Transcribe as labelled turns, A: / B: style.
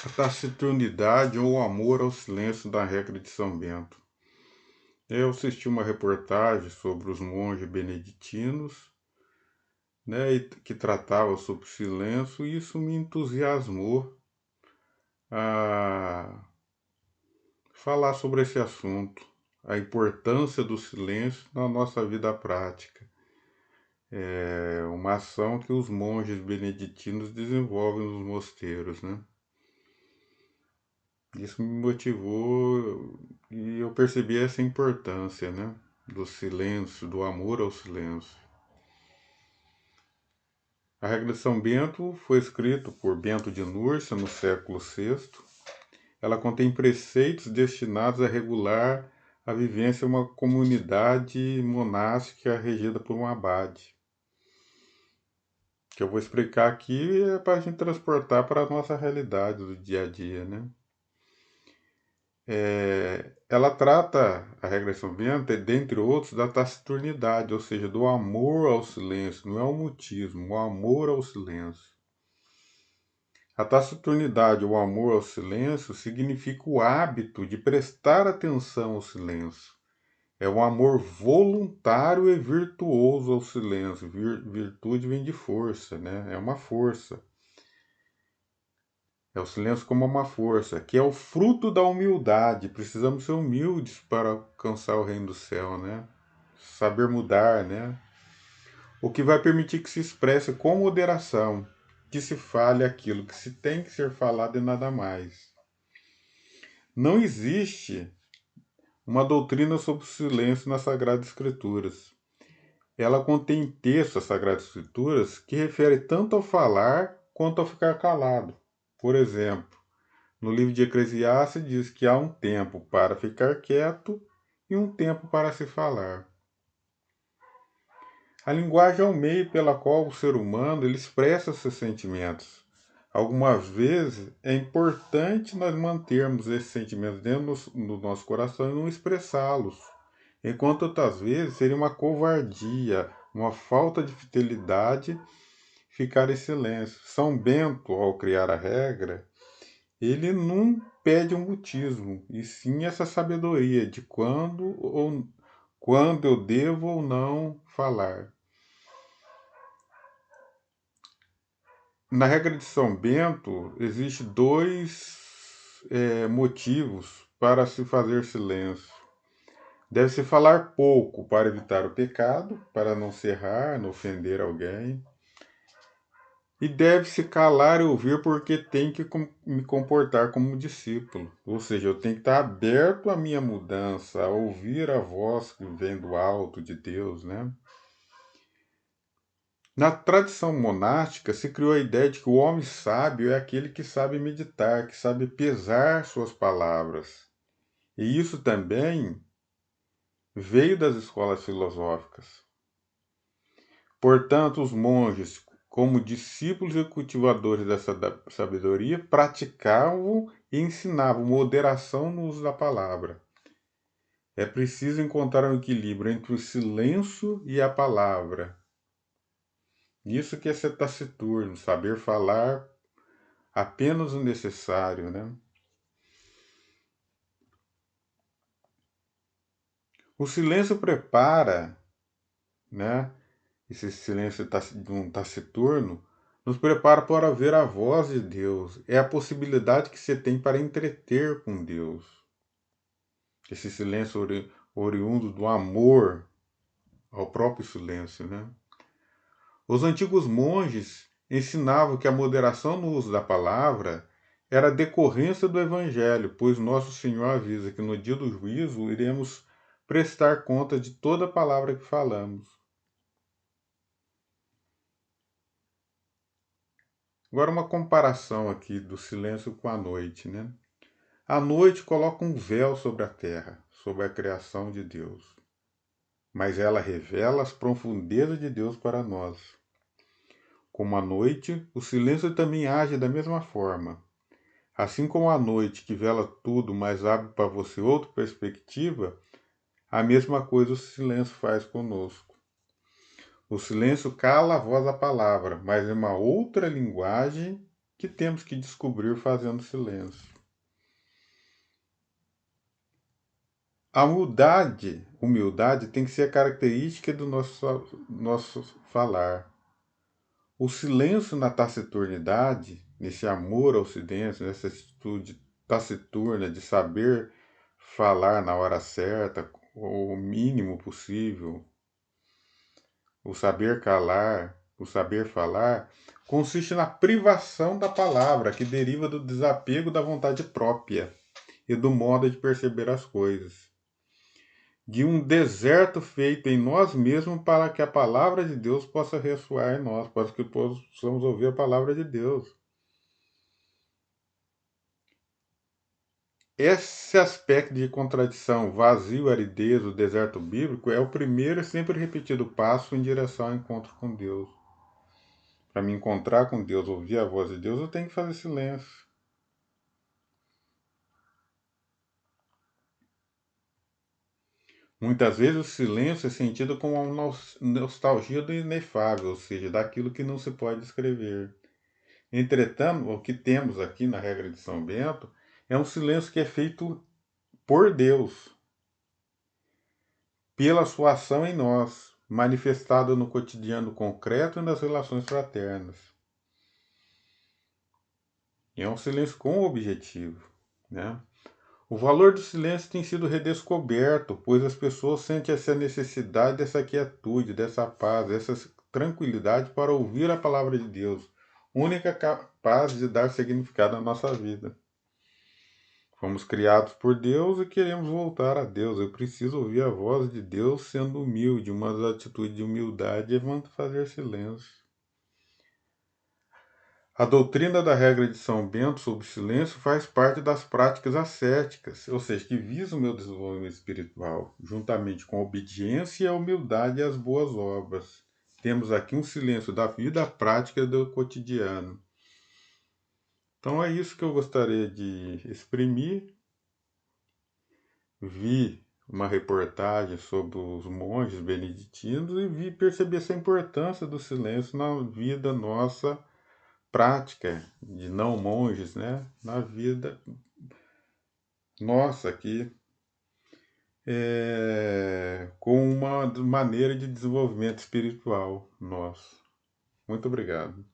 A: A taciturnidade ou o amor ao silêncio da regra de São Bento. Eu assisti uma reportagem sobre os monges beneditinos, né, que tratava sobre o silêncio, e isso me entusiasmou a falar sobre esse assunto, a importância do silêncio na nossa vida prática. É uma ação que os monges beneditinos desenvolvem nos mosteiros, né? Isso me motivou e eu percebi essa importância, né? Do silêncio, do amor ao silêncio. A regra de São Bento foi escrita por Bento de Núrcia no século VI. Ela contém preceitos destinados a regular a vivência em uma comunidade monástica regida por um abade. Que eu vou explicar aqui é para a gente transportar para a nossa realidade do dia a dia, né? Ela trata a regra de São Bento, dentre outros, da taciturnidade, ou seja, do amor ao silêncio, não é o mutismo, o amor ao silêncio. A taciturnidade, o amor ao silêncio, significa o hábito de prestar atenção ao silêncio. É um amor voluntário e virtuoso ao silêncio. Virtude vem de força, né? É uma força. É o silêncio como uma força, que é o fruto da humildade. Precisamos ser humildes para alcançar o reino do céu, né? Saber mudar, né? O que vai permitir que se expresse com moderação, que se fale aquilo que se tem que ser falado e nada mais. Não existe uma doutrina sobre o silêncio nas Sagradas Escrituras. Ela contém textos das Sagradas Escrituras que refere tanto ao falar quanto ao ficar calado. Por exemplo, no livro de Eclesiastes diz que há um tempo para ficar quieto e um tempo para se falar. A linguagem é o meio pela qual o ser humano ele expressa seus sentimentos. Algumas vezes é importante nós mantermos esses sentimentos dentro do nosso coração e não expressá-los. Enquanto outras vezes seria uma covardia, uma falta de fidelidade ficar em silêncio. São Bento, ao criar a regra, ele não pede um mutismo, e sim essa sabedoria de quando eu devo ou não falar. Na regra de São Bento, existem dois motivos para se fazer silêncio. Deve-se falar pouco para evitar o pecado, para não serrar, não ofender alguém. E deve-se calar e ouvir porque tem que me comportar como discípulo. Ou seja, eu tenho que estar aberto à minha mudança, a ouvir a voz que vem do alto de Deus, né? Na tradição monástica se criou a ideia de que o homem sábio é aquele que sabe meditar, que sabe pesar suas palavras. E isso também veio das escolas filosóficas. Portanto, os monges, como discípulos e cultivadores dessa sabedoria, praticavam e ensinavam moderação no uso da palavra. É preciso encontrar um equilíbrio entre o silêncio e a palavra. Isso que é ser taciturno, saber falar apenas o necessário, né? O silêncio prepara, né? Esse silêncio de um taciturno nos prepara para ver a voz de Deus. É a possibilidade que você tem para entreter com Deus. Esse silêncio oriundo do amor ao próprio silêncio, né? Os antigos monges ensinavam que a moderação no uso da palavra era decorrência do Evangelho, pois nosso Senhor avisa que no dia do juízo iremos prestar conta de toda palavra que falamos. Agora uma comparação aqui do silêncio com a noite, né? A noite coloca um véu sobre a terra, sobre a criação de Deus, mas ela revela as profundezas de Deus para nós. Como a noite, o silêncio também age da mesma forma. Assim como a noite que vela tudo, mas abre para você outra perspectiva, a mesma coisa o silêncio faz conosco. O silêncio cala a voz da palavra, mas é uma outra linguagem que temos que descobrir fazendo silêncio. A humildade tem que ser a característica do nosso falar. O silêncio na taciturnidade, nesse amor ao silêncio, nessa atitude taciturna de saber falar na hora certa, o mínimo possível, o saber calar, o saber falar, consiste na privação da palavra, que deriva do desapego da vontade própria e do modo de perceber as coisas. De um deserto feito em nós mesmos para que a palavra de Deus possa ressoar em nós, para que possamos ouvir a palavra de Deus. Esse aspecto de contradição, vazio, aridez, o deserto bíblico, é o primeiro e sempre repetido passo em direção ao encontro com Deus. Para me encontrar com Deus, ouvir a voz de Deus, eu tenho que fazer silêncio. Muitas vezes o silêncio é sentido como uma nostalgia do inefável, ou seja, daquilo que não se pode descrever. Entretanto, o que temos aqui na regra de São Bento é um silêncio que é feito por Deus, pela sua ação em nós, manifestada no cotidiano concreto e nas relações fraternas. E é um silêncio com objetivo, né? O valor do silêncio tem sido redescoberto, pois as pessoas sentem essa necessidade dessa quietude, dessa paz, dessa tranquilidade para ouvir a palavra de Deus, única capaz de dar significado à nossa vida. Fomos criados por Deus e queremos voltar a Deus. Eu preciso ouvir a voz de Deus sendo humilde. Uma atitude de humildade é fazer silêncio. A doutrina da regra de São Bento sobre o silêncio faz parte das práticas ascéticas, ou seja, que visa o meu desenvolvimento espiritual, juntamente com a obediência, a humildade e as boas obras. Temos aqui um silêncio da vida prática do cotidiano. Então é isso que eu gostaria de exprimir. Vi uma reportagem sobre os monges beneditinos e vi perceber essa importância do silêncio na vida nossa prática de não monges, né? Na vida nossa aqui, com uma maneira de desenvolvimento espiritual nosso. Muito obrigado.